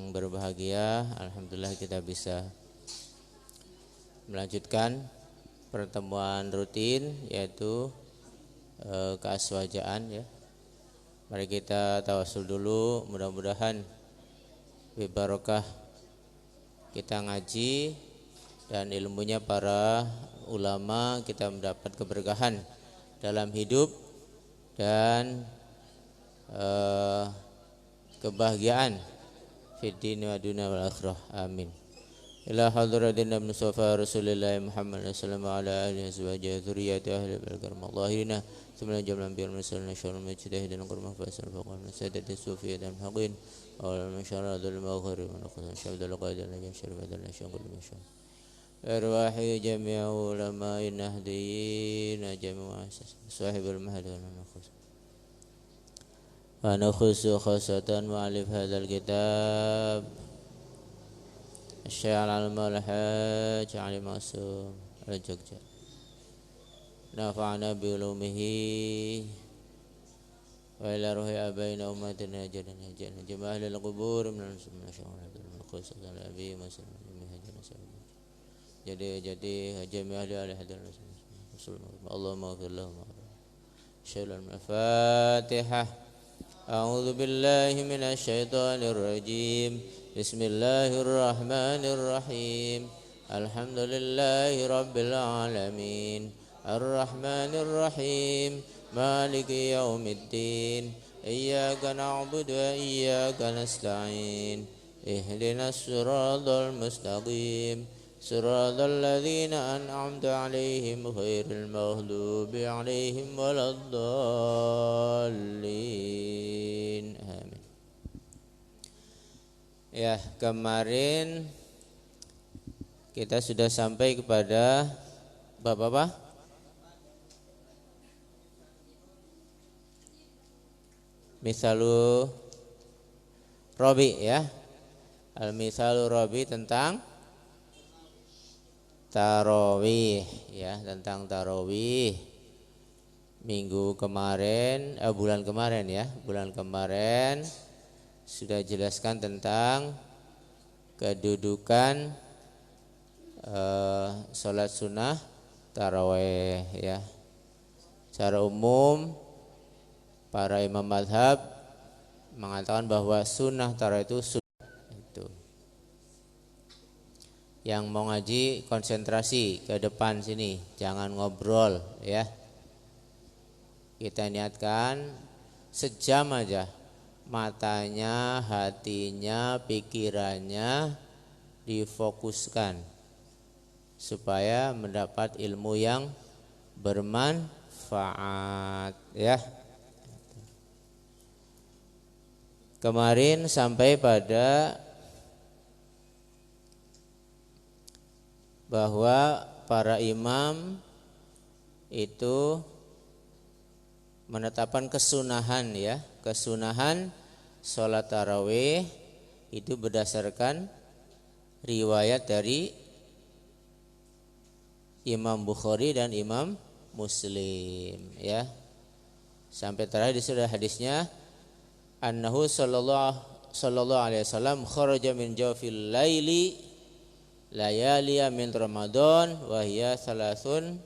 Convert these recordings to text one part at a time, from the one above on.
yang berbahagia, alhamdulillah kita bisa melanjutkan pertemuan rutin yaitu keaswajaan ya. Mari kita tawasul dulu, mudah-mudahan bibarokah kita ngaji dan ilmunya para ulama, kita mendapat keberkahan dalam hidup dan kebahagiaan fid din wa dunya wal akhirah. Amin. Ila hadratin Mustafa Rasulullah Muhammad sallallahu alaihi wasallam wa dzurriyyati ahli al-karam Allahina thumma jamlan bil muslimin syarul mujtahid dan qurma fasal faqan sadati sufiyah dan haqin awal masyaradul maghrib wa naqul syabdul qaidil najm syarif dan syangul masyar arwahi jami'a ulama nahdiyin jami'a sahibul mahdi wa nakhus wa nakhusu khasatan mu'alif hadzal kitab Syekh Al-Alma Al-Hajj Ali Masum Al-Jogja nafa'ana bi ulumihi wa ila ruhi abaina ummatina jadana jana jamaah lil qubur min al-sunnah syawal khusus al-abi masallam jadi jamiah ahli hadal Allahumma ighfir lahum syai'al al-fatihah a'udzu billahi minasy syaithanir rajim bismillahirrahmanirrahim alhamdulillahi rabbil alamin arrahmanir rahim maliki yaumiddin iyyaka na'budu wa iyyaka nasta'in ihdinas siratal mustaqim siratal ladzina an'amta 'alaihim ghairil maghdubi 'alaihim waladdallin. Amin. Ya, kemarin kita sudah sampai kepada bab apa? Misalu Robi ya. Al-misalu Robi tentang tarawih ya, tentang tarawih. Minggu kemarin, bulan kemarin ya, bulan kemarin sudah jelaskan tentang kedudukan sholat sunnah tarawih ya. Secara umum para imam mazhab mengatakan bahwa sunnah tarawih itu sunnah itu. Yang mau ngaji konsentrasi ke depan sini, jangan ngobrol ya. Kita niatkan sejam aja, matanya, hatinya, pikirannya difokuskan supaya mendapat ilmu yang bermanfaat ya. Kemarin sampai pada bahwa para imam itu menetapkan kesunahan ya, kesunahan sholat tarawih itu berdasarkan riwayat dari Imam Bukhari dan Imam Muslim ya. Sampai terakhir di hadisnya annahu sallallahu alaihi wasallam kharaja min jawfil laili layaliya min Ramadan wa hiya salasun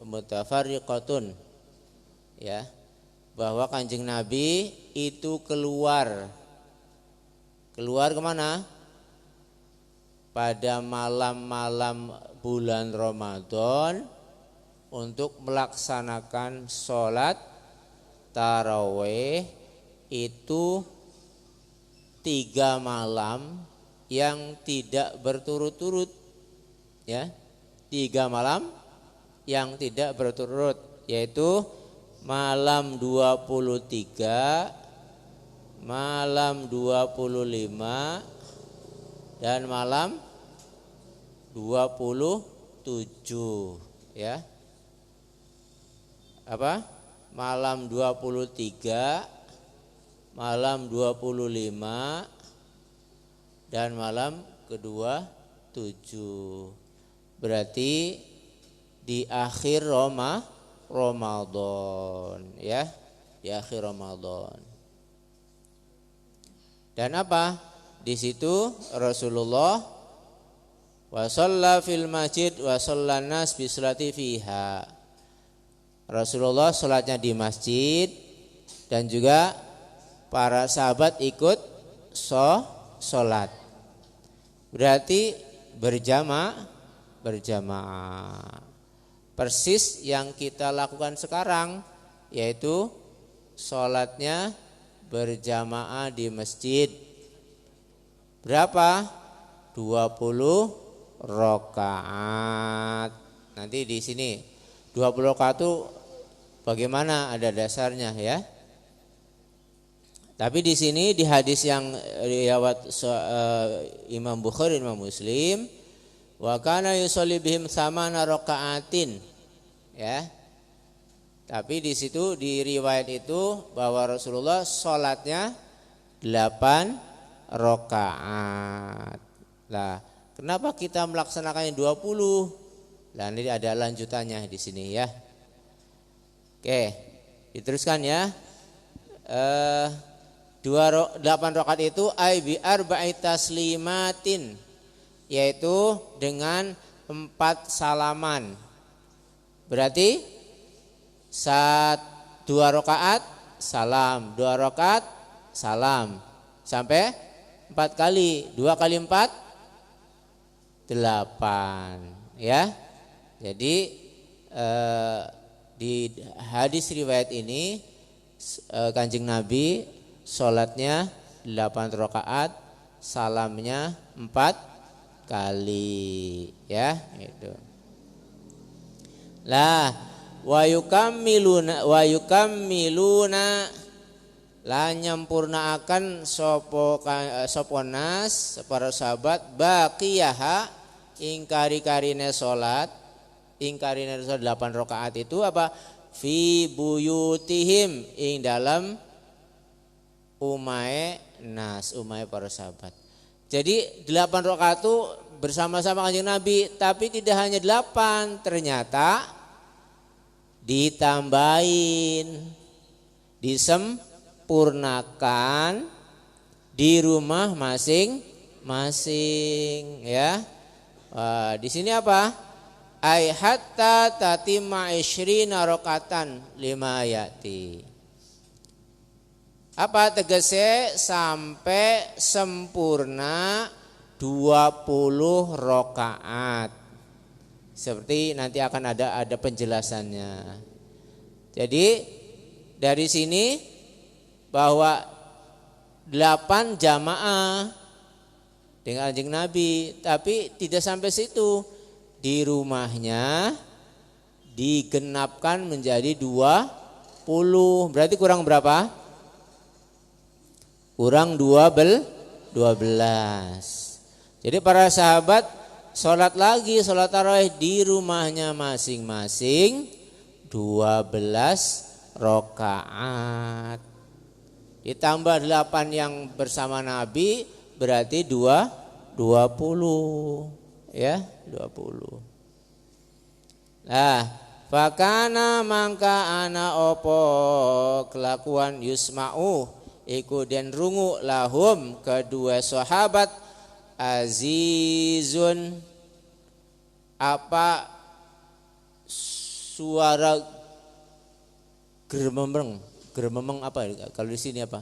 mutafarriqatun ya, bahwa Kanjeng Nabi itu keluar kemana? Pada malam-malam bulan Ramadan untuk melaksanakan sholat tarawih itu 3 malam yang tidak berturut-turut ya, 3 malam yang tidak berturut-turut, yaitu malam 23, malam 25 dan malam 27 ya. Apa? Malam 23, malam 25 dan malam kedua 7. Berarti di akhir Ramadan ya, di akhir Ramadan. Dan apa? di situ Rasulullah wa shalla fil masjid wa shallan nas bi sholati fiha. Rasulullah sholatnya di masjid dan juga para sahabat ikut sholat. Berarti berjamaah. Persis yang kita lakukan sekarang, yaitu sholatnya berjamaah di masjid. Berapa? 20 rakaat. Nanti di sini 20 rakaat itu bagaimana, ada dasarnya ya. Tapi di sini di hadis yang riwayat Imam Bukhari, Imam Muslim, wa kana yusolli bihim thamana rakaatin, ya. Tapi di situ di riwayat itu bahwa Rasulullah sholatnya 8 rakaat. Lah, kenapa kita melaksanakannya 20? Lah, ini ada lanjutannya di sini ya. Oke, diteruskan ya. 8 rakaat itu ay bi arba'i taslimatin, yaitu dengan 4 salaman. Berarti 2 rakaat salam, 2 rakaat salam, sampai 4 kali. 2 kali 4 8 ya. Jadi di hadis riwayat ini Kanjeng Nabi sholatnya 8 rakaat, salamnya 4 kali ya, itu. Lah wa yukammiluna la nyampurnaakan soponas para sahabat baqiyaha ingkari-karine salat 8 rakaat itu apa? Fi buyutihim, ing dalam umai para sahabat. Jadi 8 rakaat itu bersama-sama Kanjeng Nabi, tapi tidak hanya 8, ternyata ditambahin, disempurnakan di rumah masing-masing ya. Di sini apa? Ai hatta tatimma 20 rakaatan lima ayati. Apa tegese? Sampai sempurna 20 rakaat. Seperti nanti akan ada penjelasannya. Jadi dari sini bahwa 8 jamaah dengan Kanjeng Nabi, tapi tidak sampai situ. Di rumahnya digenapkan menjadi 20. Berarti kurang berapa? Kurang 12. Jadi para sahabat sholat tarawih di rumahnya masing-masing 12 rakaat. Ditambah 8 yang bersama Nabi berarti 20 ya, 20. Nah, fakana mangka ana opo kelakuan yusma'u iku den rungu lahum kedua sahabat azizun, apa suara geremeng apa kalau di sini apa?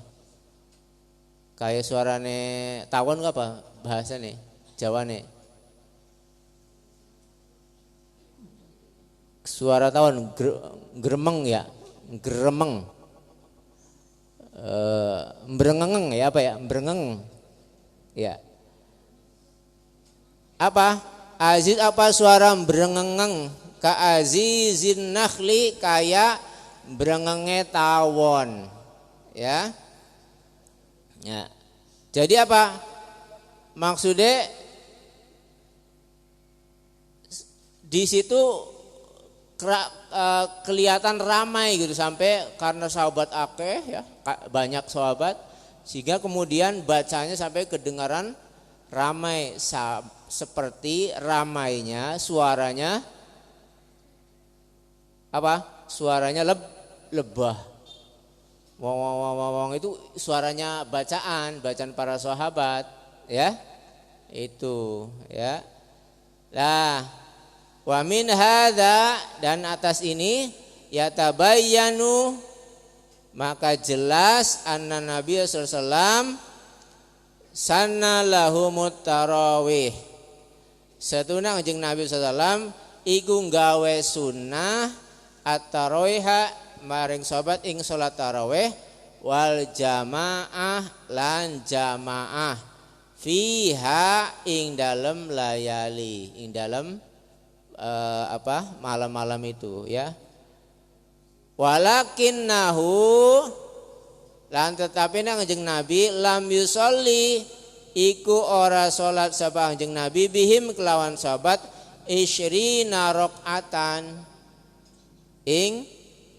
Kayak suarane tawon apa bahasane Jawane? Suara tawon geremeng ya, geremeng. Brengengeng ya, apa ya? Brengeng. Ya. Apa? Aziz apa suara brengengeng? Ka azizin nakhli, kayak brengenge tawon. Ya. Ya. Jadi apa? Maksudnya di situ kelihatan ramai gitu, sampai karena sahabat akeh ya, banyak sahabat, sehingga kemudian bacanya sampai kedengaran ramai, seperti ramainya suaranya apa? Suaranya lebah. Wong itu suaranya bacaan para sahabat ya. Itu ya. Lah wa min hadza, dan atas ini yatabayyanu, maka jelas anna Nabi sallallahu alaihi wasallam sanna lahumut tarawih. Satuna kanjeng Nabi sallallahu alaihi wasallam iku gawe sunnah at-tarawih maring sahabat ing salat tarawih wal jamaah lan jamaah fiha ing dalem layali, ing dalem malam-malam itu ya. Walakinnahu, lan tetapi nang kanjeng Nabi lam yusolli iku ora salat sapa kanjeng Nabi bihim kelawan sahabat isyrina rakaatan ing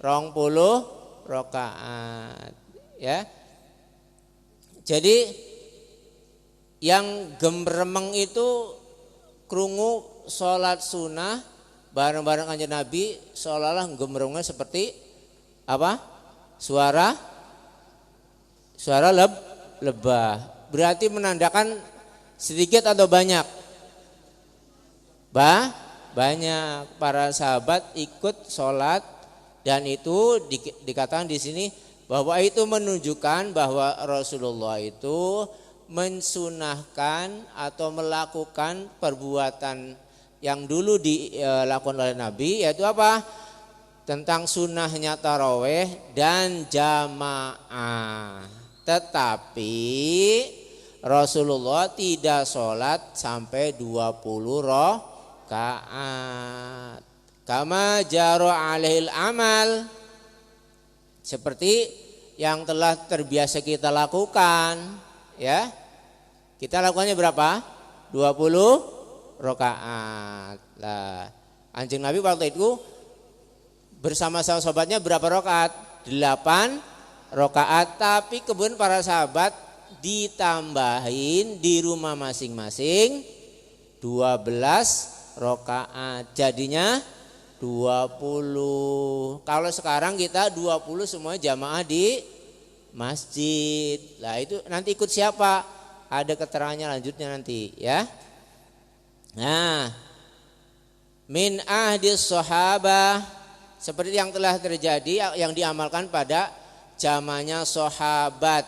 20 rakaat ya. Jadi yang gembremeng itu krungu salat sunnah bareng-bareng kanjeng Nabi, seolah-olah gembremengnya seperti apa? Suara lebah. Berarti menandakan sedikit atau banyak? Banyak. Para sahabat ikut sholat, dan itu dikatakan di sini bahwa itu menunjukkan bahwa Rasulullah itu mensunahkan atau melakukan perbuatan yang dulu dilakukan oleh Nabi, yaitu apa? Tentang sunnahnya taraweh dan jamaah. Tetapi Rasulullah tidak sholat sampai 20 rakaat. Kama jaro alaihil amal, seperti yang telah terbiasa kita lakukan ya. Kita lakukannya berapa? 20 rakaat. Lah, kanjeng Nabi waktu itu bersama sahabatnya berapa rakaat? 8 rakaat. Tapi kemudian para sahabat ditambahin di rumah masing-masing 12 rakaat. Jadinya 20. Kalau sekarang kita 20 semua jamaah di masjid. Lah itu nanti ikut siapa? Ada keterangannya lanjutnya nanti ya. Nah, min ahdis sahabah, seperti yang telah terjadi yang diamalkan pada zamannya sahabat.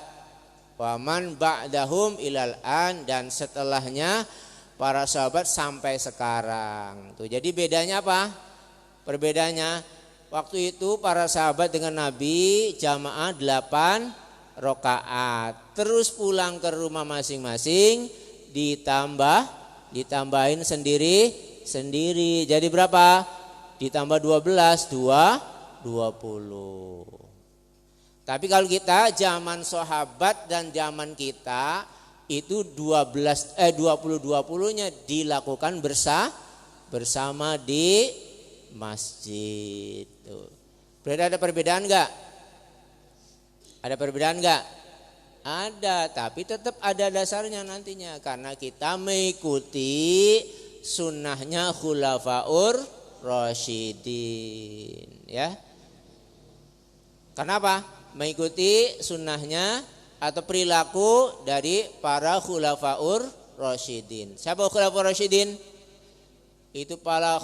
Waman ba'dahum ilal an, dan setelahnya para sahabat sampai sekarang. Tuh, jadi bedanya apa? Perbedaannya waktu itu para sahabat dengan Nabi jamaah 8 rakaat. Terus pulang ke rumah masing-masing ditambahin sendiri. Jadi berapa? Ditambah 12, 20. Tapi kalau kita zaman sahabat dan zaman kita itu 20-20-nya dilakukan bersama di masjid. Tuh. Berarti ada perbedaan enggak? Ada perbedaan enggak? Ada, tapi tetap ada dasarnya nantinya, karena kita mengikuti sunnahnya khulafaur rasyidin ya. Kenapa? Mengikuti sunnahnya atau perilaku dari para khulafaur rasyidin. Siapa khulafaur rasyidin? Itu para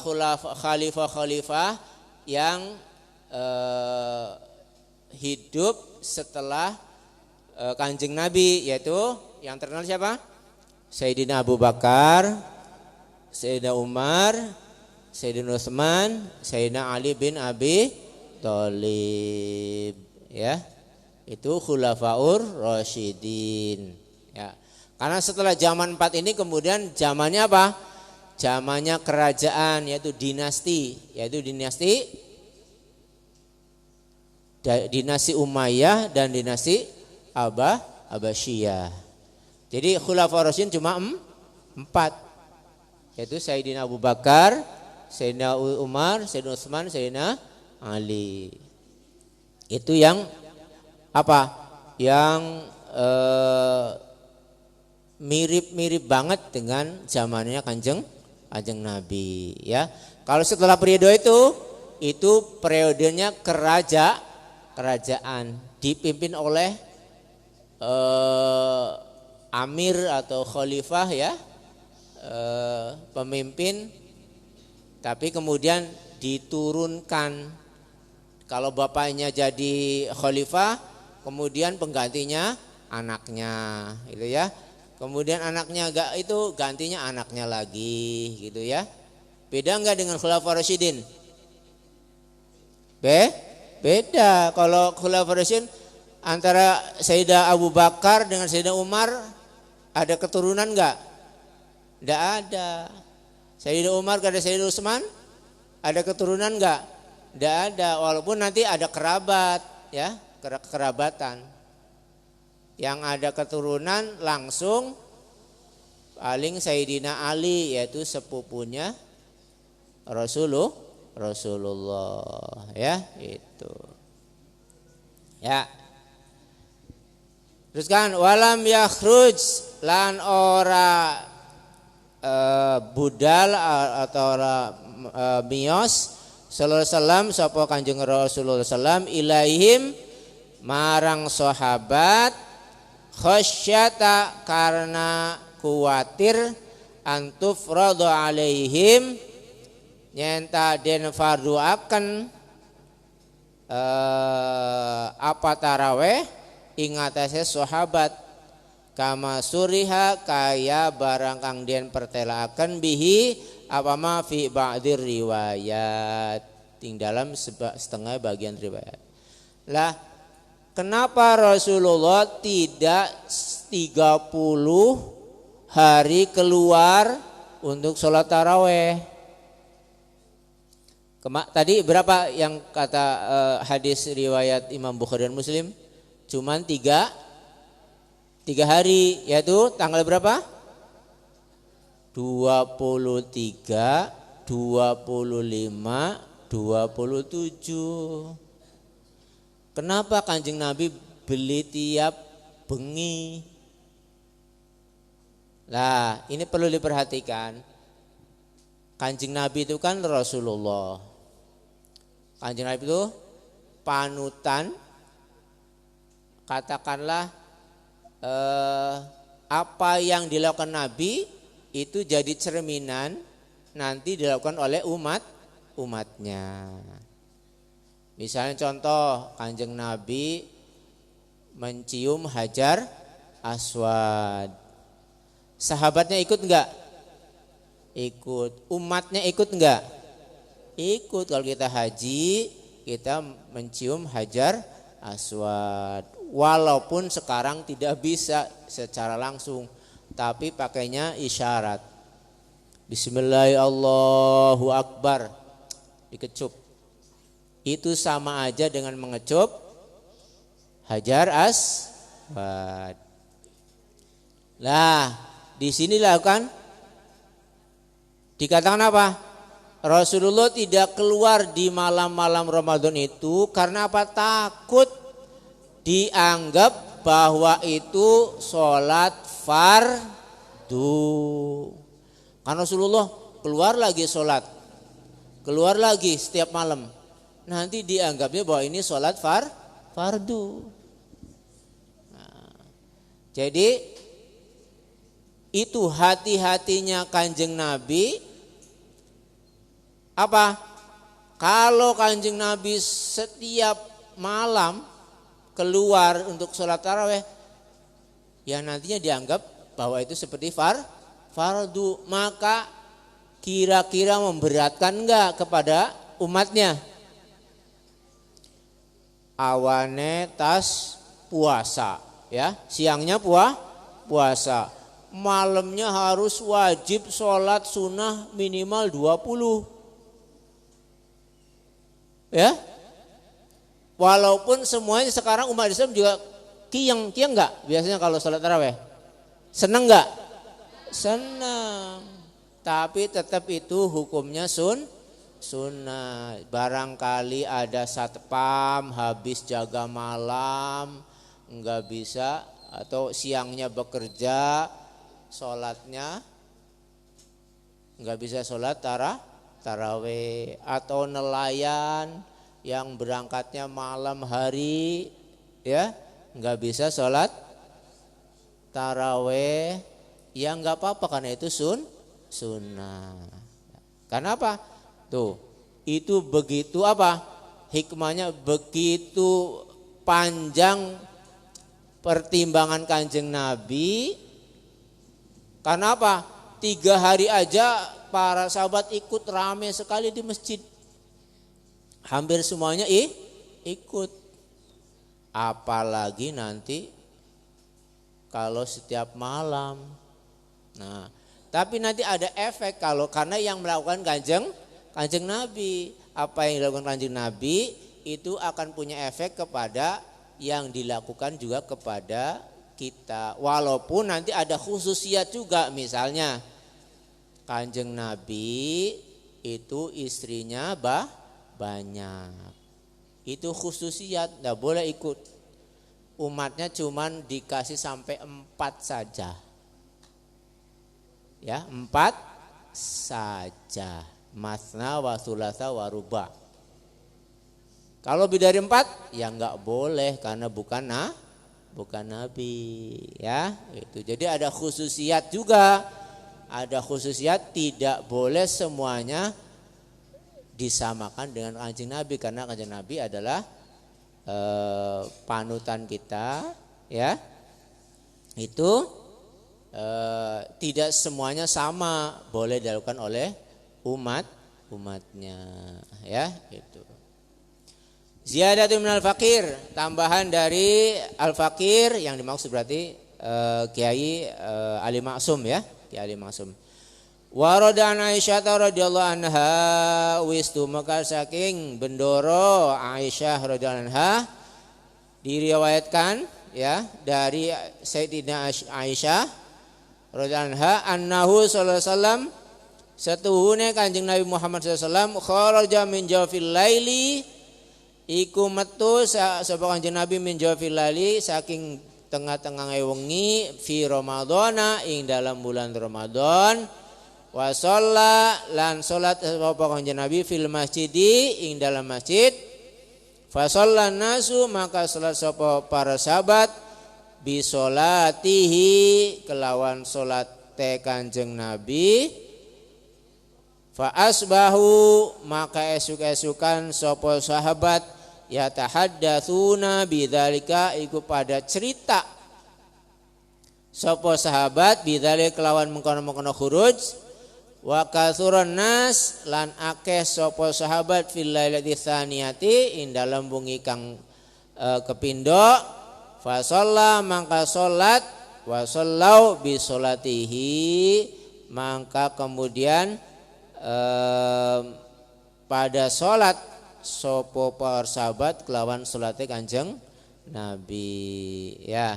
khalifah-khalifah yang hidup setelah Kanjeng Nabi, yaitu yang terkenal siapa? Sayyidina Abu Bakar, Sayyidina Umar, Sayyidina Utsman, Sayyidina Ali bin Abi Thalib ya. Itu khulafaur rasyidin ya. Karena setelah zaman 4 ini kemudian zamannya apa? Zamannya kerajaan, yaitu dinasti Umayyah dan dinasti Abbasiyah. Jadi khulafaur rasyidin cuma 4, yaitu Sayyidina Abu Bakar, Sayyidina Umar, Sayyidina Utsman, Sayyidina Ali. Itu yang apa? Yang mirip-mirip banget dengan zamannya Kanjeng Nabi ya. Kalau setelah periode itu periodenya kerajaan dipimpin oleh amir atau khalifah ya, pemimpin, tapi kemudian diturunkan. Kalau bapaknya jadi khalifah, kemudian penggantinya anaknya, gitu ya. Kemudian anaknya itu gantinya anaknya lagi, gitu ya. Beda enggak dengan khulafaur rasyidin? Beda. Kalau khulafaur rasyidin antara Sayyidah Abu Bakar dengan Sayyidah Umar ada keturunan enggak? Enggak ada. Sayyidah Umar kepada Sayyidah Utsman ada keturunan enggak? Enggak ada. Walaupun nanti ada kerabat ya, kerabatan. Yang ada keturunan langsung paling Sayyidina Ali, yaitu sepupunya Rasulullah ya, itu. Ya. Terus kan walam yakhruj lan ora budal atau ora miyos sallallahu alaihi wasallam sapa Kanjeng Rasulullah sallam ilaihim marang sahabat khasyata karena kuatir antufradu alaihim nyenta den fardu akan apa taraweh ingatase sahabat kama suriha kaya barang kang den pertelaaken bihi apa ma fi ba'dir riwayat ting dalam setengah bagian riwayat. Lah kenapa Rasulullah tidak 30 hari keluar untuk sholat taraweh? Tadi berapa yang kata hadis riwayat Imam Bukhari dan Muslim? Cuman 3 hari, yaitu tanggal berapa? 23, 25, 27. Kenapa Kanjeng Nabi beli tiap bengi? Nah, ini perlu diperhatikan. Kanjeng Nabi itu kan Rasulullah. Kanjeng Nabi itu panutan, katakanlah apa yang dilakukan Nabi itu jadi cerminan nanti dilakukan oleh umatnya. Misalnya contoh Kanjeng Nabi mencium Hajar Aswad. Sahabatnya ikut enggak? Ikut. Umatnya ikut enggak? Ikut. Kalau kita haji, kita mencium Hajar Aswad. Walaupun sekarang tidak bisa secara langsung, tapi pakainya isyarat. Bismillahirrahmanirrahim, Allahu Akbar, dikecup. Itu sama aja dengan mengecup Hajar Aswad. Lah, di sinilah kan dikatakan apa? Rasulullah tidak keluar di malam-malam Ramadan itu karena apa? Takut dianggap bahwa itu sholat fardu. Karena Rasulullah keluar lagi sholat, keluar lagi setiap malam, nanti dianggapnya bahwa ini sholat fardu. Nah, jadi itu hati-hatinya Kanjeng Nabi. Apa? Kalau Kanjeng Nabi setiap malam keluar untuk sholat taraweh, ya nantinya dianggap bahwa itu seperti fardu. Maka kira-kira memberatkan enggak kepada umatnya? Awane tas puasa, ya, siangnya puasa, malamnya harus wajib sholat sunnah minimal 20. Ya, walaupun semuanya sekarang umat Islam juga kiyang enggak biasanya kalau sholat taraweh, seneng enggak? Senang, tapi tetap itu hukumnya sunnah. Barangkali ada satpam habis jaga malam enggak bisa, atau siangnya bekerja sholatnya enggak bisa sholat taraweh, atau nelayan yang berangkatnya malam hari ya enggak bisa sholat taraweh, ya nggak apa-apa karena itu sunnah. Karena apa? Tuh, itu begitu apa? Hikmahnya begitu panjang pertimbangan Kanjeng Nabi. Karena apa? 3 hari aja para sahabat ikut rame sekali di masjid. Hampir semuanya ikut. Apalagi nanti kalau setiap malam. Nah, tapi nanti ada efek kalau karena yang melakukan kanjeng Nabi. Apa yang dilakukan kanjeng Nabi itu akan punya efek kepada yang dilakukan juga kepada kita. Walaupun nanti ada khususiat juga, misalnya kanjeng Nabi itu istrinya banyak. Itu khususiat, enggak boleh ikut. Umatnya cuman dikasih sampai 4 saja. Ya, 4 saja. Masna wa thulatha wa ruba. Kalau lebih dari 4 ya enggak boleh karena bukan Nabi, ya. Itu. Jadi ada khususiat juga. Ada khususiat, tidak boleh semuanya disamakan dengan kanjeng Nabi karena kanjeng Nabi adalah panutan kita, ya. Itu tidak semuanya sama boleh dilakukan oleh umatnya, ya. Itu. Ziyadatun minal fakir, tambahan dari al-fakir yang dimaksud berarti Kiai Ali Maksum, ya. Ali Maksum. Warada Aisyah radhiyallahu anha wistu maka saking bendoro Aisyah radhiyallahu anha diriwayatkan, ya, dari Sayyidatina Aisyah radhiyallahu anha annahu sallallahu alaihi wasallam setuhune Kanjeng Nabi Muhammad sallallahu alaihi wasallam kharaja min jawfil laili iku metu sapa Kanjeng Nabi min jawfil laili saking tengah-tengah wengi fi Ramadhana ing dalam bulan Ramadan wa shalla lan salat sapa Kanjeng Nabi fil masjidi ing dalam masjid fa shallan nasu maka salat sapa para sahabat bi salatihi kelawan salat Kanjeng Nabi fa asbahu maka esuk-esukan sapa sahabat ya tahaddatsuna bidzalika iku pada cerita sapa sahabat bidzalik kelawan mengkono-mengkono khuruj wa katsuran nas lan akeh sapa sahabat fil lailati tsaniyati ing dalem wengi kang kepindho fa shalla mangka salat wa sallau bi salatihi mangka kemudian pada salat sopo para sahabat kelawan salate Kanjeng Nabi, ya.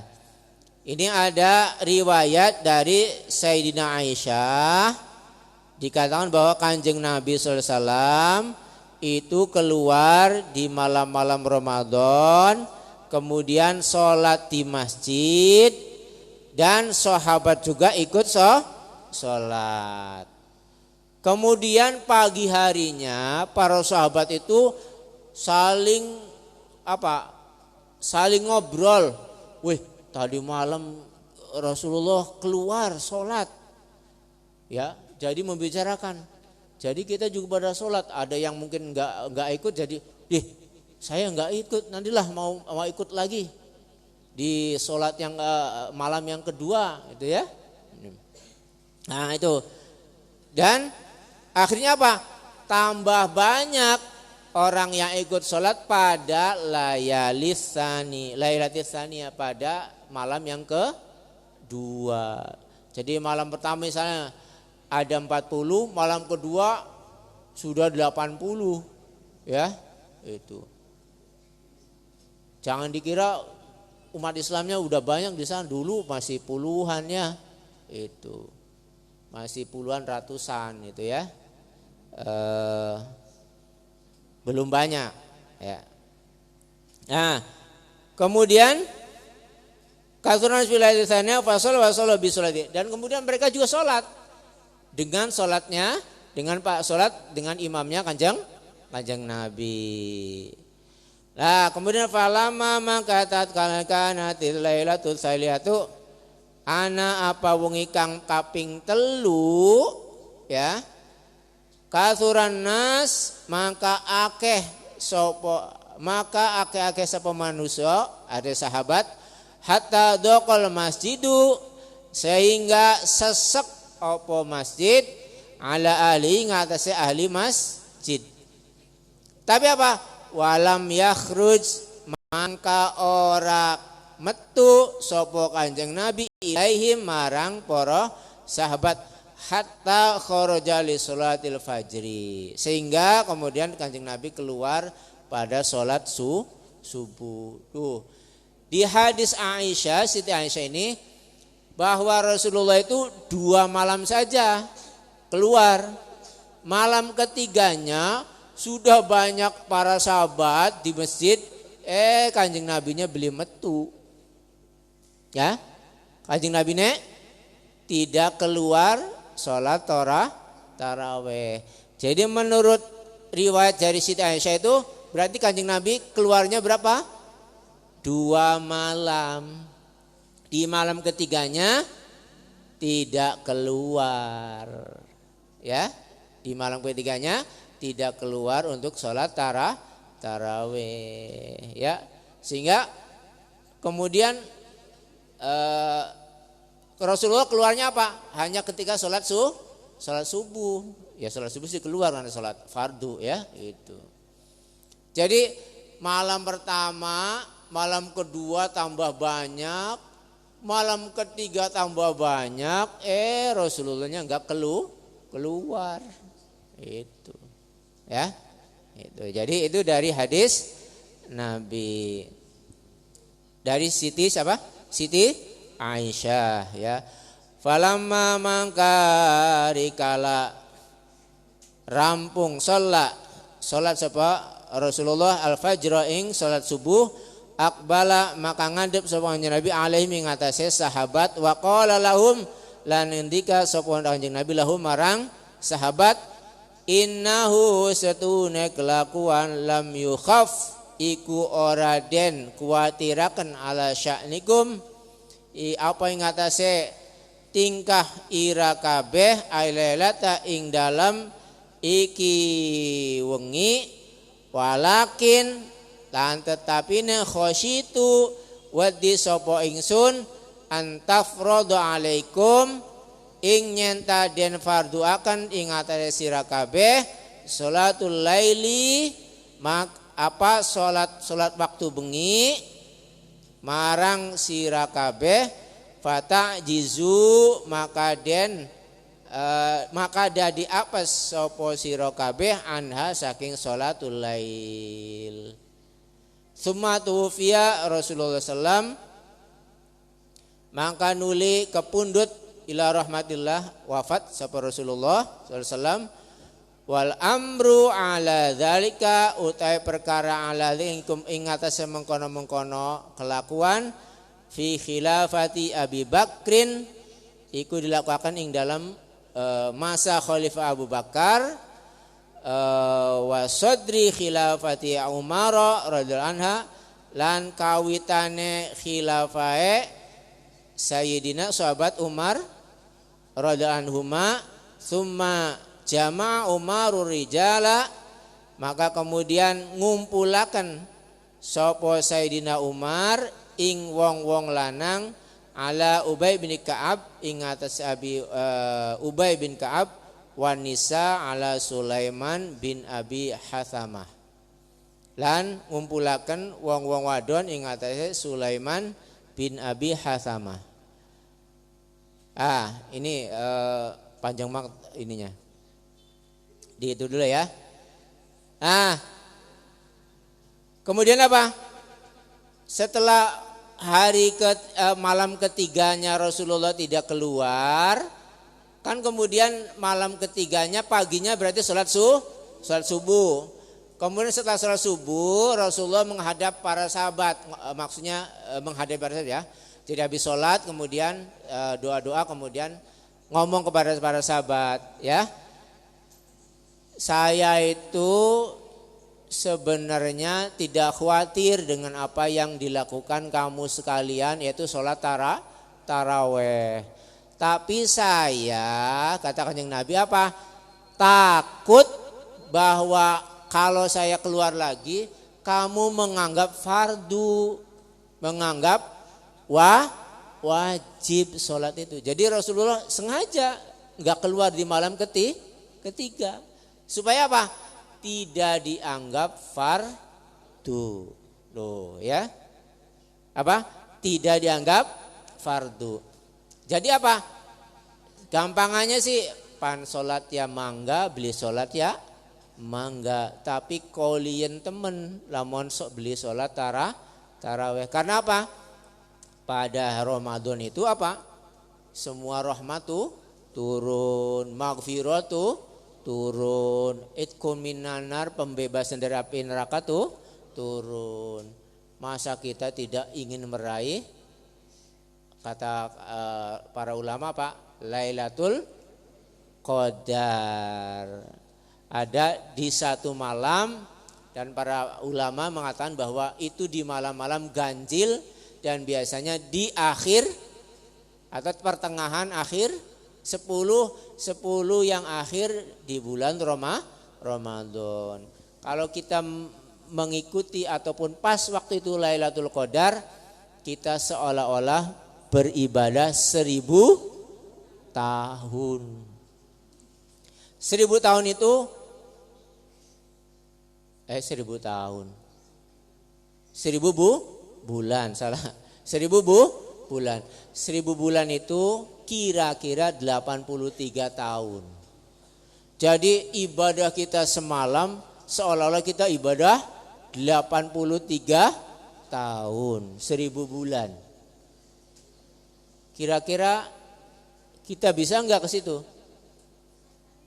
Ini ada riwayat dari Sayyidina Aisyah dikatakan bahwa Kanjeng Nabi sallallahu alaihi wasallam itu keluar di malam-malam Ramadan, kemudian sholat di masjid dan sahabat juga ikut sholat. Kemudian pagi harinya para sahabat itu saling ngobrol. Wih, tadi malam Rasulullah keluar sholat. Ya, jadi membicarakan. Jadi kita juga pada sholat. Ada yang mungkin nggak ikut, jadi, saya nggak ikut. Nantilah mau ikut lagi di sholat yang malam yang kedua, itu ya. Nah itu dan akhirnya apa? Tambah banyak orang yang ikut sholat pada lailatis tsaniyah pada malam yang kedua. Jadi malam pertama misalnya ada 40, malam kedua sudah 80, ya itu. Jangan dikira umat Islamnya udah banyak di sana, dulu masih puluhan ya, itu masih puluhan ratusan itu ya. Belum banyak ya. Nah, kemudian kasuran filaisannya fasol wasol bisolati dan kemudian mereka juga sholat dengan sholatnya dengan sholat dengan imamnya kanjeng Nabi. Nah, kemudian falama maka tatkala kanatil lailatul salihatu ana apa wengi kang kaping telu ya kasuran nas maka akeh sapa manusia ada sahabat hatta dokol masjidu sehingga sesek apa masjid ala ahli ngatasi ahli masjid. Tapi apa? Walam yakhruj mangka ora metu sapa Kanjeng Nabi ilaihim marang para sahabat hatta kharaja li sholatil fajri. Sehingga kemudian Kanjeng Nabi keluar pada sholat subuh. Tuh. Di hadis Aisyah, Siti Aisyah ini bahwa Rasulullah itu 2 malam saja keluar. Malam ketiganya sudah banyak para sahabat di masjid, Kanjeng Nabinya beli metu. Ya, Kanjeng Nabi tidak keluar sholat taraweh. Jadi menurut riwayat dari Siti Aisyah itu berarti Kanjeng Nabi keluarnya berapa? 2 malam. Di malam ketiganya tidak keluar. Ya, di malam ketiganya tidak keluar untuk sholat taraweh. Ya, sehingga kemudian Rasulullah keluarnya apa? Hanya ketika sholat subuh. Ya sholat subuh sih keluar karena sholat fardu ya itu. Jadi malam pertama, malam kedua tambah banyak, malam ketiga tambah banyak, Rasulullahnya enggak keluar. Itu. Ya. Itu. Jadi itu dari hadis Nabi. Dari Siti siapa? Siti Aisyah ya. Falamma mangkari kala rampung salat sapa Rasulullah al-fajr ing salat subuh akbala maka ngadep sapa Nabi alaihi ngatasé sahabat wa qala lahum lan ngendika sapa Kanjeng Nabi lahum marang sahabat innahu satune kelakuan lam yukhaf iku ora den kuwatiraken ala sya'nikum apa ing ngatasé tingkah ira kabeh ailata ing dalam iki wengi walakin lan tetapine khosyitu waddi sapa ingsun antafradu alaikum ing nyenta den fardu akan ing atase sira kabeh salatul laili salat waktu bengi marang sira kabeh fata jizu maka dadi apes sapa sira kabeh anha saking salatul lail. Summa tufiya Rasulullah sallam maka nuli kepundhut ila rahmatillah wafat sapa Rasulullah sallam wal amru ala dzalika utai perkara ala ingkum ing atase mengkono-mengkono kelakuan fi khilafati Abi Bakrin iku dilakukan ing dalam masa Khalifah Abu Bakar wa sadri khilafati Umar radhiyallahu anha lan kawitane khilafae Sayyidina sahabat Umar radhiyallahu anhuma summa jama'a Umarur rijala maka kemudian ngumpulaken sapa Sayyidina Umar ing wong-wong lanang ala Ubay bin Ka'ab ing atas Ubay bin Ka'ab wanisa ala Sulaiman bin Abi Hathamah lan ngumpulaken wong-wong wadon ing atase Sulaiman bin Abi Hathamah. Ini panjang banget ininya. Di itu dulu ya. Kemudian apa? Setelah malam ketiganya Rasulullah tidak keluar, kan kemudian malam ketiganya paginya berarti sholat subuh. Kemudian setelah sholat subuh Rasulullah menghadap para sahabat, maksudnya menghadap para sahabat ya. Jadi habis sholat kemudian doa-doa kemudian ngomong kepada para sahabat ya. Saya itu sebenarnya tidak khawatir dengan apa yang dilakukan kamu sekalian yaitu sholat taraweh. Tapi saya, kata Kanjeng Nabi apa? Takut bahwa kalau saya keluar lagi kamu menganggap fardu, menganggap wajib sholat itu. Jadi Rasulullah sengaja nggak keluar di malam ketiga. Supaya apa? Tidak dianggap fardu. Loh ya. Apa? Tidak dianggap fardu. Jadi apa? Gampangannya sih pan sholat ya mangga, beli sholat ya mangga. Tapi kolien temen lamun sok beli sholat taraweh. Karena apa? Pada Ramadan itu apa? Semua rahmat tuh turun, maghfirah tuh turun, itqun minan nar, pembebasan dari api neraka tuh turun. Masa kita tidak ingin meraih, kata para ulama Pak, Lailatul Qadar. Ada di satu malam, dan para ulama mengatakan bahwa itu di malam-malam ganjil dan biasanya di akhir atau pertengahan akhir 10 yang akhir di bulan Ramadan. Kalau kita mengikuti ataupun pas waktu itu Lailatul Qadar, kita seolah-olah beribadah 1000 tahun. 1000 tahun itu 1000 tahun. 1000 bulan, salah. 1000 bulan. 1000 bulan itu kira-kira 83 tahun. Jadi ibadah kita semalam seolah-olah kita ibadah 83 tahun, 1000 bulan. Kira-kira kita bisa enggak ke situ?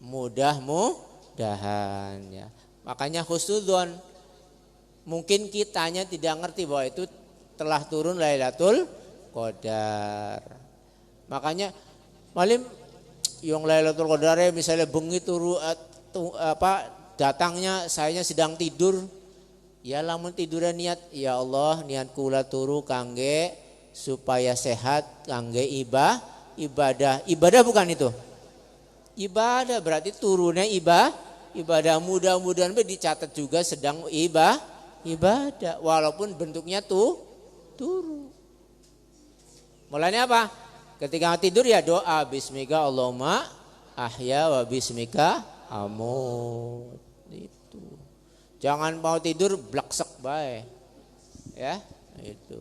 Mudah-mudahan ya. Makanya husnudzon, mungkin kitanya tidak ngerti bahwa itu telah turun Lailatul Qadar. Makanya malim yang Lailatul Qadar misalnya bengi turu datangnya saya sedang tidur. Ya lamun tiduran niat, ya Allah niat kula turu kangge supaya sehat, kangge ibadah. Ibadah bukan itu. Ibadah berarti turunnya ibadah, mudah-mudahan dicatat juga sedang ibadah walaupun bentuknya turu. Mulanya apa? Ketika tidur ya doa bismika Allahumma ahya wa bismika amut. Itu. Jangan mau tidur blaksek bae. Ya, itu.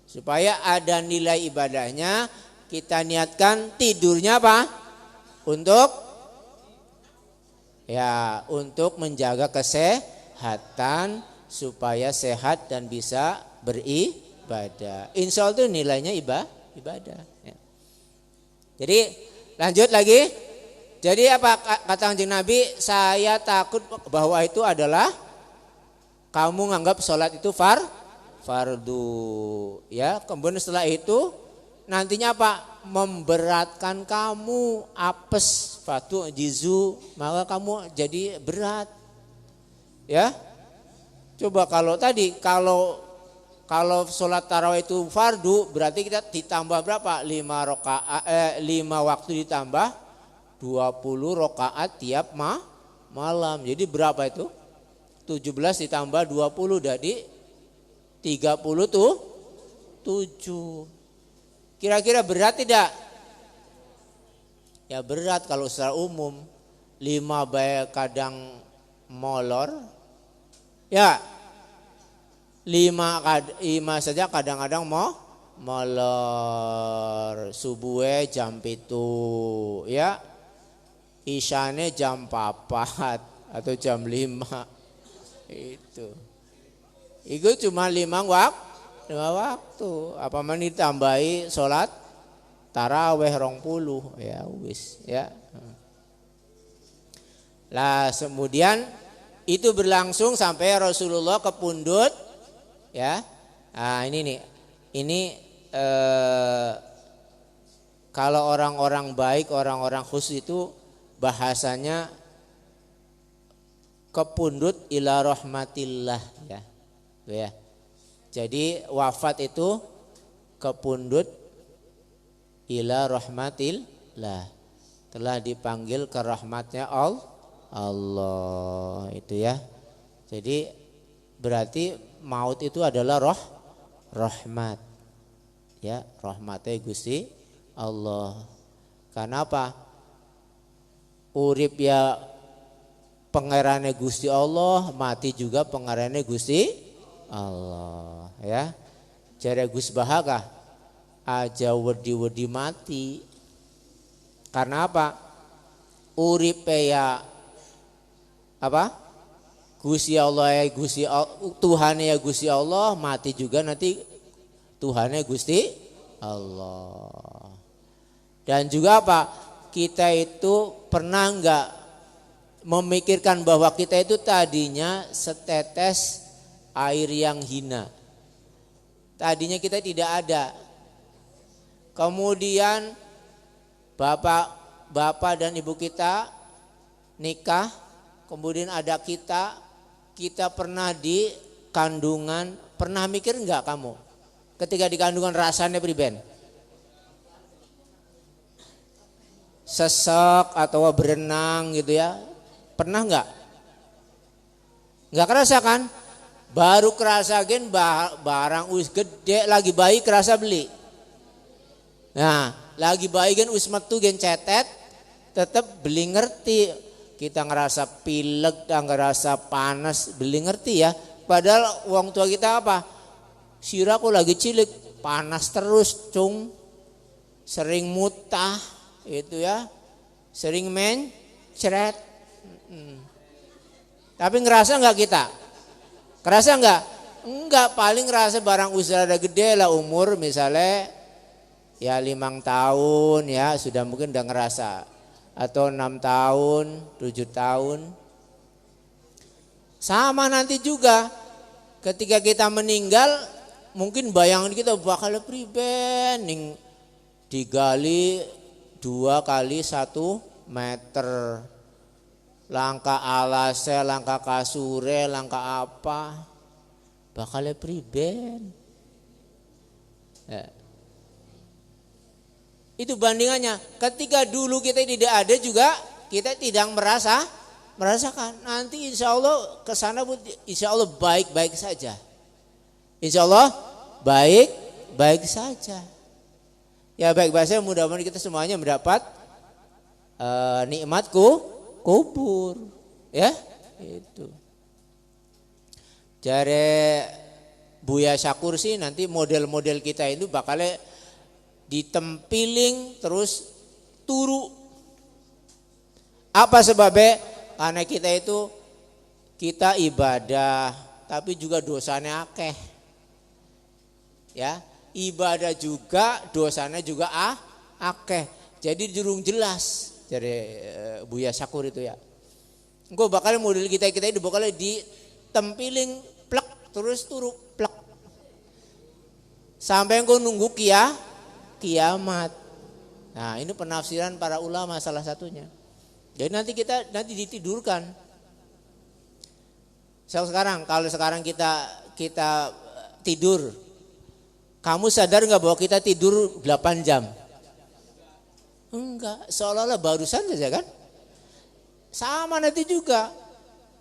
Supaya ada nilai ibadahnya, kita niatkan tidurnya apa? Untuk menjaga kesehatan supaya sehat dan bisa beribadah. Insya Allah itu nilainya ibadah. Ya. Jadi lanjut lagi. Jadi apa kata Kanjeng Nabi? Saya takut bahwa itu adalah kamu nganggap sholat itu fardu. Ya, kemudian setelah itu nantinya apa? Memberatkan kamu, apes, fatu jizu, maka kamu jadi berat. Ya. Coba kalau tadi kalau sholat tarawih itu fardu, berarti kita ditambah berapa? 5 waktu ditambah 20 rakaat tiap malam. Jadi berapa itu? 17 ditambah 20 jadi 30 tuh 7. Kira-kira berat tidak? Ya berat kalau secara umum. 5 bae kadang molor. Ya 5 saja kadang-kadang molor. Subuhe jam 7 ya. Isyane jam 4 atau jam 5. Itu cuma 5 waktu. Apa man ditambahi sholat taraweh 20 ya wis ya. Lah kemudian itu berlangsung sampai Rasulullah kepundut ya. Nah ini nih. Ini kalau orang-orang baik, orang-orang khusus itu bahasanya kepundut ila rahmatillah ya. Tuh ya. Jadi wafat itu kepundut ila rahmatillah. Telah dipanggil ke rahmatnya Allah itu ya. Jadi berarti maut itu adalah rahmat. Ya, rahmatnya Gusti Allah. Karena apa? Urip ya pangerane Gusti Allah, mati juga pangerane Gusti Allah ya. Jare Gus Bahaga aja wedi-wedi mati. Karena apa? Urip ya apa? Gusti Allah ya Gusti Tuhan ya Gusti Allah, mati juga nanti Tuhannya Gusti Allah. Dan juga apa? Kita itu pernah enggak memikirkan bahwa kita itu tadinya setetes air yang hina. Tadinya kita tidak ada. Kemudian bapak dan ibu kita nikah, kemudian ada kita pernah di kandungan, pernah mikir enggak kamu? Ketika di kandungan rasanya priben? Sesek atau berenang gitu ya. Pernah enggak? Enggak kerasa kan? Baru kerasa gen barang us gede lagi bayi kerasa beli. Nah, lagi bayi gen us metu gen cetet tetap beli ngerti. Kita ngerasa pilek dan ngerasa panas beli ngerti ya. Padahal uang tua kita apa? Siraku lagi cilik panas terus cung. Sering mutah itu ya. Sering mencret. Tapi ngerasa enggak kita? Kerasa enggak? Enggak, paling ngerasa barang usia ada gede lah umur misalnya ya 5 tahun ya sudah mungkin udah ngerasa. Atau 6 tahun, 7 tahun. Sama nanti juga ketika kita meninggal mungkin bayangan kita bakal priben digali 2 kali 1 meter. Langkah alasnya, langkah kasure, langkah apa. Bakalnya priben. Ya. Itu bandingannya. Ketika dulu kita tidak ada juga kita tidak merasakan. Nanti insya Allah kesana insya Allah baik-baik saja. Insya Allah baik-baik saja. Ya baik-baik saja, mudah-mudahan kita semuanya mendapat nikmatku kubur ya itu. Jare Buya Syakur sih nanti model-model kita itu bakalnya ditempiling terus turu. Apa sebabnya? Karena kita ibadah tapi juga dosanya akeh. Ya, ibadah juga dosanya juga akeh. Jadi jurung jelas. Dari Buya Syakur itu ya. Engko bakal model kita itu bakal ditempiling plek terus turu plek. Sampai engko nunggu kiamat. Nah, ini penafsiran para ulama salah satunya. Jadi nanti kita ditidurkan. Kalau sekarang kita tidur. Kamu sadar enggak bahwa kita tidur 8 jam? Enggak, seolah-olah barusan saja kan. Sama nanti juga.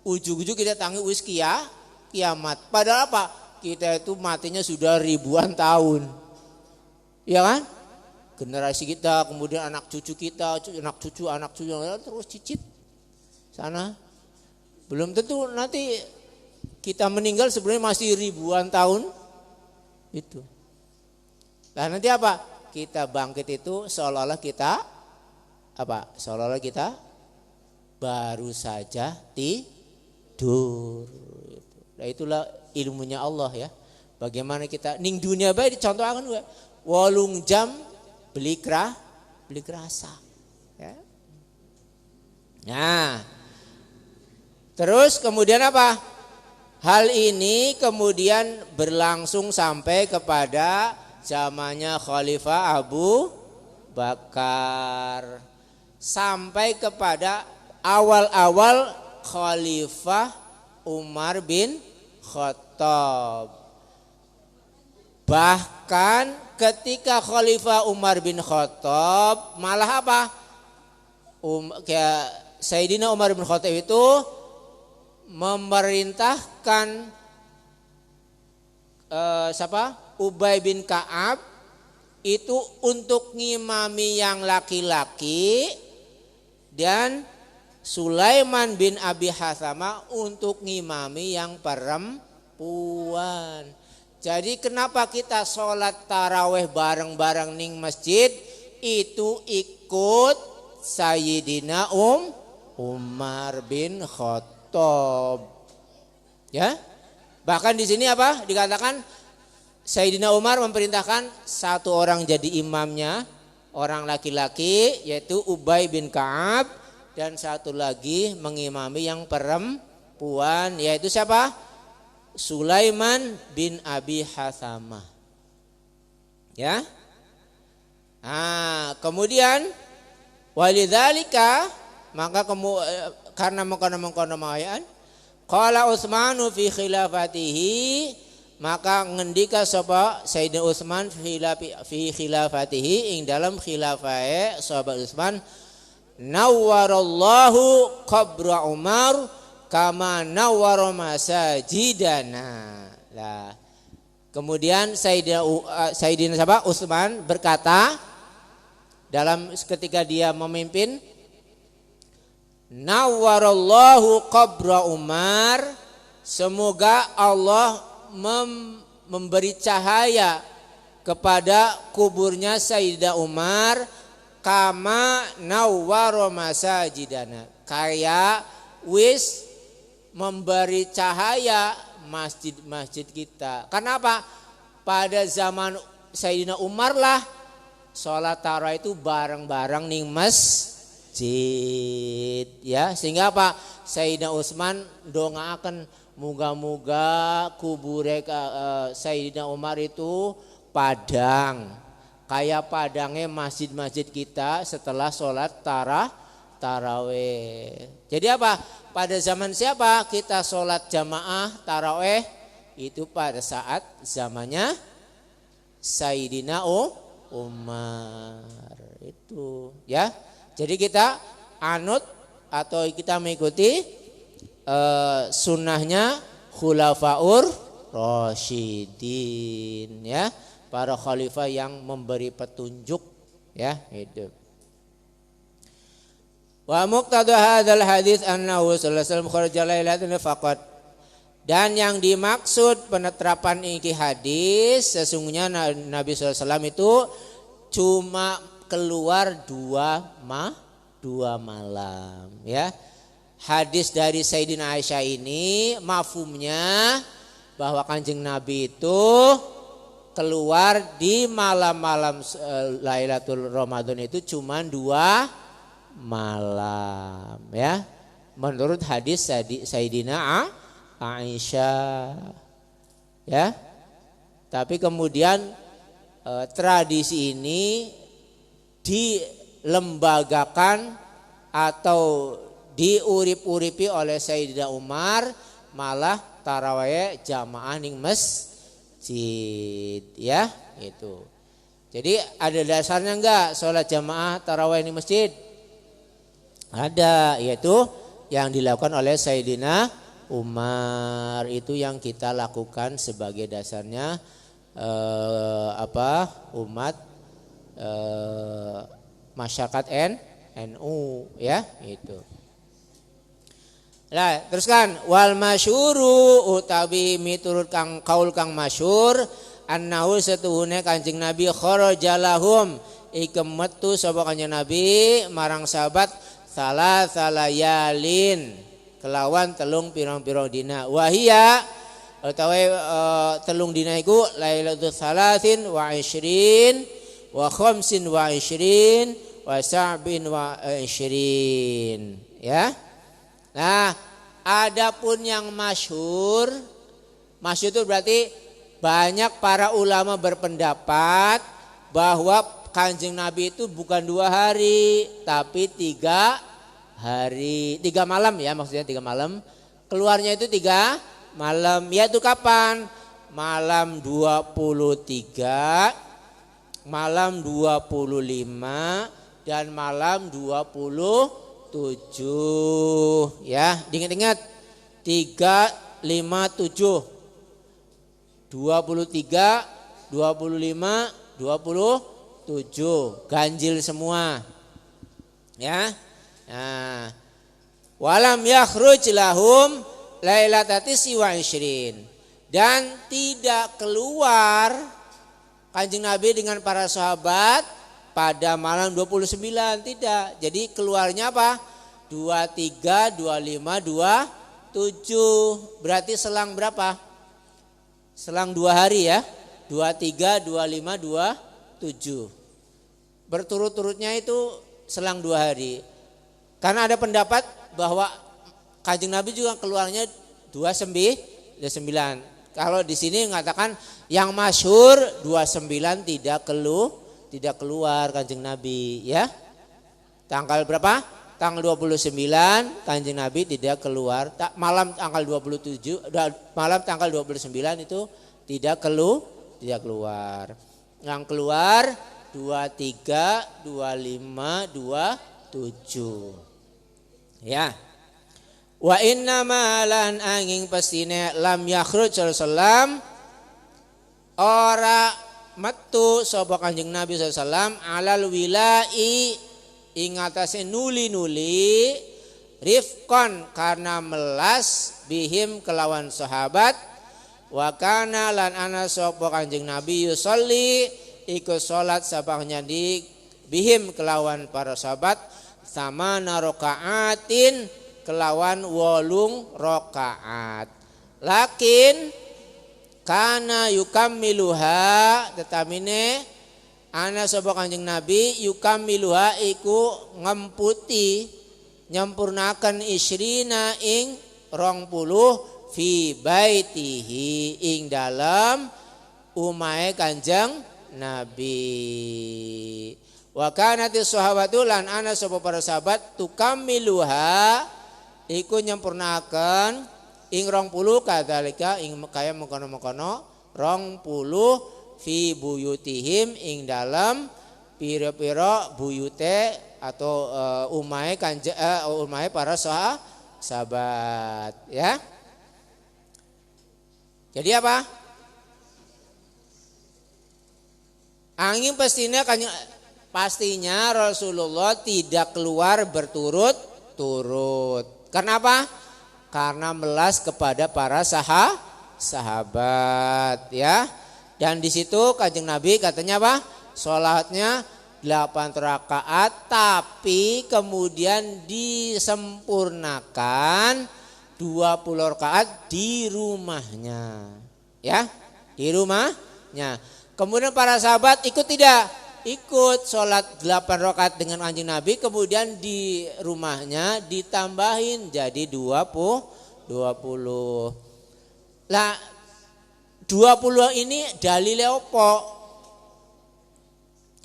Ujung-ujung kita tanggung wis kiamat. Padahal apa? Kita itu matinya sudah ribuan tahun. Ya kan? Generasi kita, kemudian anak cucu kita, anak cucu terus cicit sana. Belum tentu nanti kita meninggal sebenarnya masih ribuan tahun. Itu. Nah nanti apa? Kita bangkit itu seolah-olah kita baru saja tidur. Nah itulah ilmunya Allah ya. Bagaimana kita ning dunia bae dicontohkan gue. 8 jam beli kerasa. Ya. Nah. Terus kemudian apa? Hal ini kemudian berlangsung sampai kepada zamannya Khalifah Abu Bakar sampai kepada awal-awal Khalifah Umar bin Khattab. Bahkan ketika Khalifah Umar bin Khattab malah apa? Sayyidina Umar bin Khattab itu memerintahkan Ubay bin Ka'ab itu untuk ngimami yang laki-laki dan Sulaiman bin Abi Hathamah untuk ngimami yang perempuan. Jadi kenapa kita sholat taraweh bareng-bareng ning masjid itu ikut Sayyidina Umar bin Khattab. Ya. Bahkan di sini apa? Dikatakan Sayyidina Umar memerintahkan satu orang jadi imamnya, orang laki-laki yaitu Ubay bin Ka'ab, dan satu lagi mengimami yang perempuan yaitu siapa? Sulaiman bin Abi Hathamah. Ya. Nah, kemudian walidzalika maka karena mengkono-mengkono ayat qala Utsmanu fi khilafatihi, maka ngendika sapa Sayyidina Utsman fi khilafatihi ing dalam khilafahe sahabat Utsman, nawwarallahu qabra Umar kama nawwara masajidana. Lah kemudian Sayyidina siapa? Utsman berkata dalam ketika dia memimpin, nawwarallahu qabra Umar, semoga Allah memberi cahaya kepada kuburnya Sayyidina Umar kama nawwara masajidana, kayak wis memberi cahaya masjid-masjid kita. Kenapa? Pada zaman Sayyidina Umar lah sholat tarawih itu bareng-bareng ning masjid, ya, sehingga apa? Sayyidina Utsman dongaaken muga-muga kubure Sayyidina Umar itu padang kayak padangnya masjid-masjid kita setelah sholat tarawih. Jadi apa? Pada zaman siapa kita sholat jamaah tarawih? Itu pada saat zamannya Sayyidina Umar itu, ya. Jadi kita anut atau kita mengikuti sunnahnya Khulafaur Rasyidin, ya, para khalifah yang memberi petunjuk, ya, itu. Wa muqtada hadzal hadits annahu sallallahu alaihi wasallam kharaja lailatan faqat. Dan yang dimaksud penerapan ini hadis sesungguhnya Nabi sallallahu alaihi wasallam itu cuma keluar dua malam, ya. Hadis dari Sayyidina Aisyah ini mafhumnya bahwa Kanjeng Nabi itu keluar di malam-malam Lailatul Ramadan itu cuma 2 malam, ya, menurut hadis Sayyidina Aisyah, ya. Tapi kemudian tradisi ini dilembagakan atau diurip-uripi oleh Sayyidina Umar, malah tarawih jamaah ning masjid, ya, itu. Jadi ada dasarnya enggak sholat jamaah tarawih ning masjid? Ada, yaitu yang dilakukan oleh Sayyidina Umar, itu yang kita lakukan sebagai dasarnya umat masyarakat NU, ya, itu. Lah teruskan wal masyhuru utawi miturut kang kaul kang masyhur annahu satuhune Kanjeng Nabi kharaja lahum ikem metu sapa Kanjeng Nabi marang sahabat salayalin kelawan telung pirang-pirang dina wahia utawi telung dina iku lailatul salasin wa ishrin wa khamsin wa ishrin wa sa'bin wa ishrin, ya. Nah, adapun yang masyhur itu berarti banyak para ulama berpendapat bahwa Kanjeng Nabi itu bukan 2 hari tapi 3 hari, 3 malam, ya, maksudnya 3 malam. Keluarnya itu 3 malam, yaitu kapan? Malam 23, malam 25 dan malam 27 ya. Diingat-ingat 3, 5, 7 23, 25, 27 ganjil semua ya. Nah, walam yakhruj lahum lailatati wa ishrin, dan tidak keluar Kanjeng Nabi dengan para sahabat pada malam 29, tidak. Jadi keluarnya apa? 23, 25, 27. Berarti selang berapa? Selang 2 hari ya. 23, 25, 27. Berturut-turutnya itu selang 2 hari. Karena ada pendapat bahwa Kanjeng Nabi juga keluarnya 29. Kalau di sini mengatakan yang masyhur 29 tidak keluar Kanjeng Nabi ya. Tanggal berapa? Tanggal 29 Kanjeng Nabi tidak keluar. Malam tanggal 27, malam tanggal 29 itu tidak keluar. Yang keluar 23, 25, 27. Ya. Wa inna ma lan angin pastine lam yakhruj sallallahu ora metu sapa Kanjeng Nabi sallallahu alal wilai ing atase nuli-nuli rifqan karena melas bihim kelawan sahabat, wa kana lan ana sapa Kanjeng Nabi yusolli iku salat sabahnya di bihim kelawan para sahabat sama narokaatin kelawan 8 rakaat. Lakin kana yukammiluha tetamine ana sapa Kanjeng Nabi yukammiluha iku ngemputi nyempurnakan isrina ing 20 fi baitihi ing dalam umahe Kanjeng Nabi. Wa kanati sahabatu lan ana sapa para sahabat tukammiluha iku nyempurnakan ing 20 kadzalika ing kaya mengkono-mengkono 20 fi buyutihim ing dalam pira-pira buyute atau umahe umahe para sahabat ya. Jadi apa? Angin pastinya Rasulullah tidak keluar berturut-turut. Kenapa? Karena melas kepada para sahabat ya. Dan di situ Kanjeng Nabi katanya apa? Salatnya 8 rakaat tapi kemudian disempurnakan 20 rakaat di rumahnya. Ya, di rumahnya. Kemudian para sahabat ikut tidak? Ikut sholat 8 rakaat dengan Kanjeng Nabi, kemudian di rumahnya ditambahin jadi 20. Lah 20 ini dalilnya apa?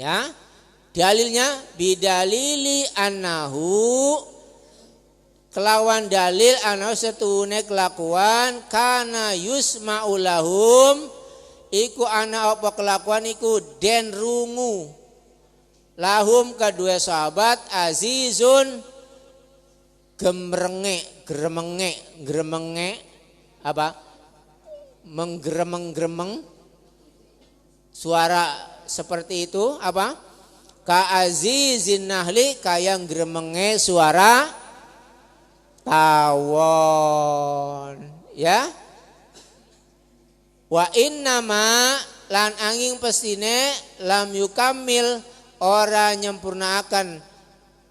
Ya, dalilnya bidalili annahu kelawan dalil annahu setune kelakuan kana yusma'u lahum iku ana apa kelakuan iku den rungu lahum kedua sahabat azizun gremenge apa menggremeng suara seperti itu apa ka azizin nahli kayang gremenge suara tawon ya. Wa innama lan angin pestine lam yukamil ora nyempurnaakan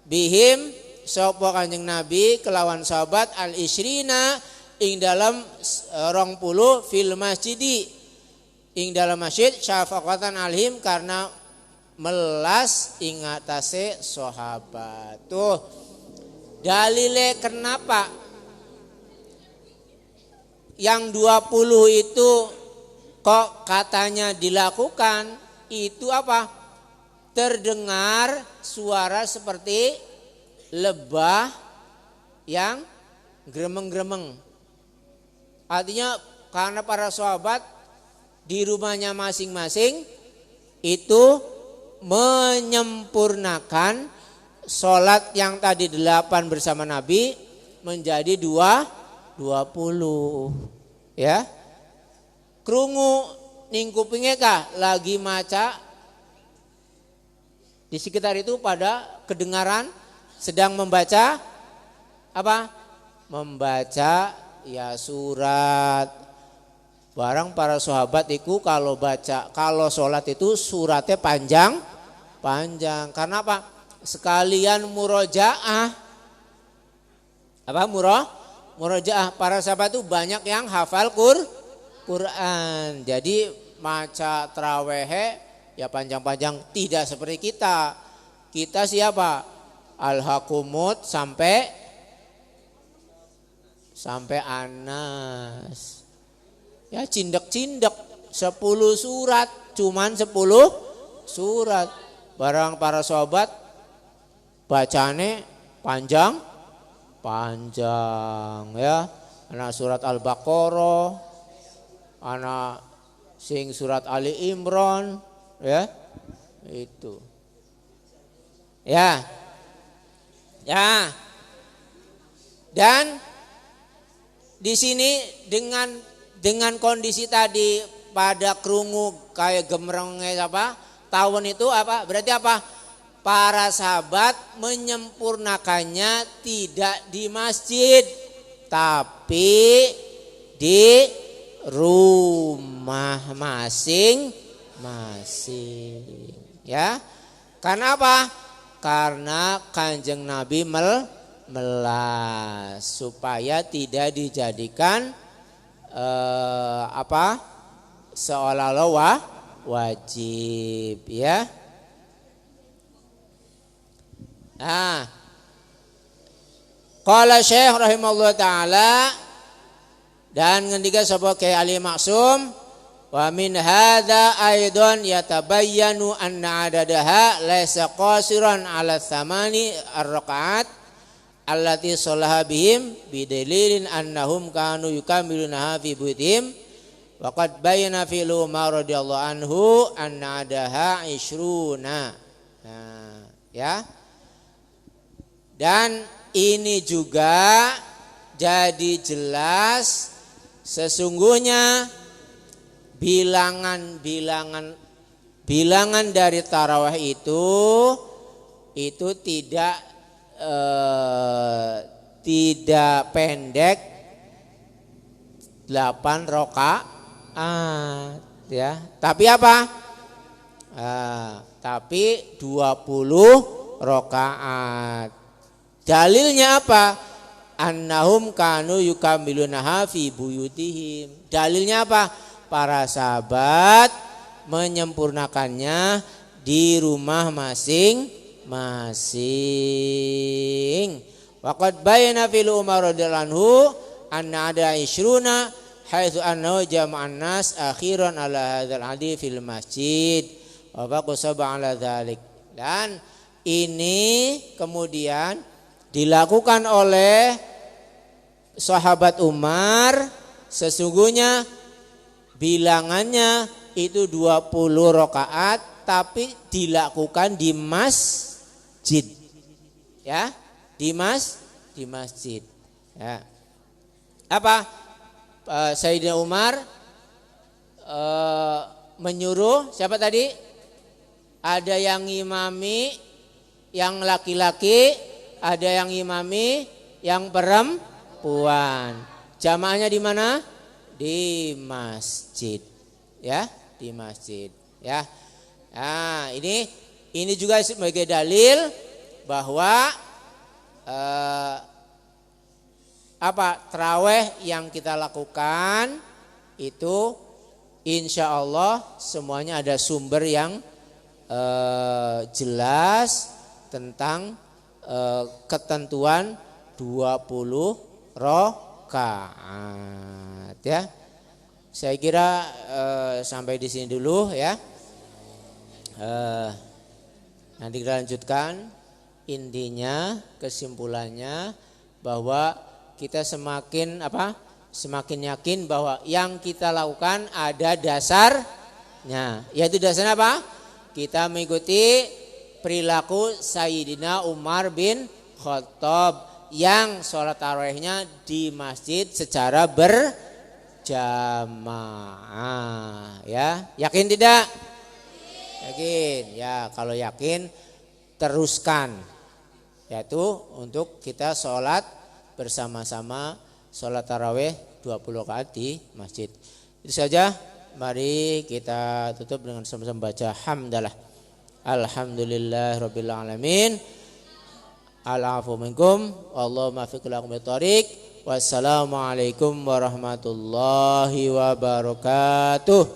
bihim sapa Kanjeng Nabi kelawan sahabat al isrina ing dalam 20 fil masjidi ing dalam masjid syafaqatan alhim karena melas ing atase sahabat. Tuh dalile kenapa yang 20 itu kok katanya dilakukan itu apa? Terdengar suara seperti lebah yang gremeng-gremeng. Artinya karena para sahabat di rumahnya masing-masing itu menyempurnakan sholat yang tadi 8 bersama Nabi menjadi 20. Ya. Krungu ning kupinge kah lagi maca di sekitar itu pada kedengaran sedang membaca apa? Membaca ya surat. Barang para sahabat itu kalau sholat itu suratnya panjang. Karena apa? Sekalian murojaah. Apa murojaah? Para sahabat itu banyak yang hafal Quran. Jadi maca traweh ya panjang-panjang, tidak seperti kita. Kita siapa? Al-Hakumut sampai Anas. Ya cindek-cindek 10 surat, cuman 10 surat. Barang para sahabat bacane panjang ya. Ana surat Al-Baqarah, ana sing surat Ali Imran, ya. Itu. Ya. Dan di sini dengan kondisi tadi pada krungu kayak gemerengnya apa? Tawon itu apa? Berarti apa? Para sahabat menyempurnakannya tidak di masjid, tapi di rumah masing-masing. Ya. Karena apa? Karena Kanjeng Nabi melas supaya tidak dijadikan seolah-olah wajib, ya. Nah, qala Syekh rahimahullah taala, dan ngendika sapa Kyai Ali Maksum, wa min hadza aidan yatabayyanu anna adadaha laysa qasiran ala thamani ar-rakaat allati shallaha bihim bidalilin annahum kanu yukamiluna fi buyutihim wa qad bayyana fi Umar radhiyallahu anhu anna adaha 20. Nah, ya. Dan ini juga jadi jelas sesungguhnya bilangan dari tarawih itu tidak pendek 8 rakaat, ya. Tapi apa? Tapi 20 rakaat. Dalilnya apa? Annahum kanu yukammilunaha fi buyutihim. Dalilnya apa? Para sahabat menyempurnakannya di rumah masing-masing. Waqad bayyana fil Umar radhiyallahu anhu anna ada 20 haitsu annahu jama'an nas akhiran ala hadzal hadits fil masjid wa baqasaba ala dzalik. Dan ini kemudian dilakukan oleh sahabat Umar, sesungguhnya bilangannya itu 20 rakaat tapi dilakukan di masjid. Ya, di masjid. Ya. Apa? Sayyidina Umar menyuruh siapa tadi? Ada yang imami yang laki-laki, ada yang imami yang perempuan. Jamaahnya di mana? Di masjid. Ya, di masjid, ya. Nah, ini juga sebagai dalil bahwa tarawih yang kita lakukan itu insya Allah semuanya ada sumber yang jelas tentang ketentuan 20 rakaat, ya. Saya kira sampai di sini dulu, ya. Nanti kita lanjutkan. Intinya, kesimpulannya bahwa kita semakin yakin bahwa yang kita lakukan ada dasarnya. Yaitu dasarnya apa? kita mengikuti perilaku Sayyidina Umar bin Khattab yang sholat tarawihnya di masjid secara berjamaah. Ya, yakin tidak? Yakin. Ya, kalau yakin teruskan, yaitu untuk kita sholat bersama-sama sholat tarawih 20 rakaat di masjid. Itu saja. Mari kita tutup dengan sama-sama baca hamdalah. Alhamdulillahirabbil alamin. Al-afu minkum. Allahumma fiqh lakum bitariq. Wassalamualaikum warahmatullahi wabarakatuh.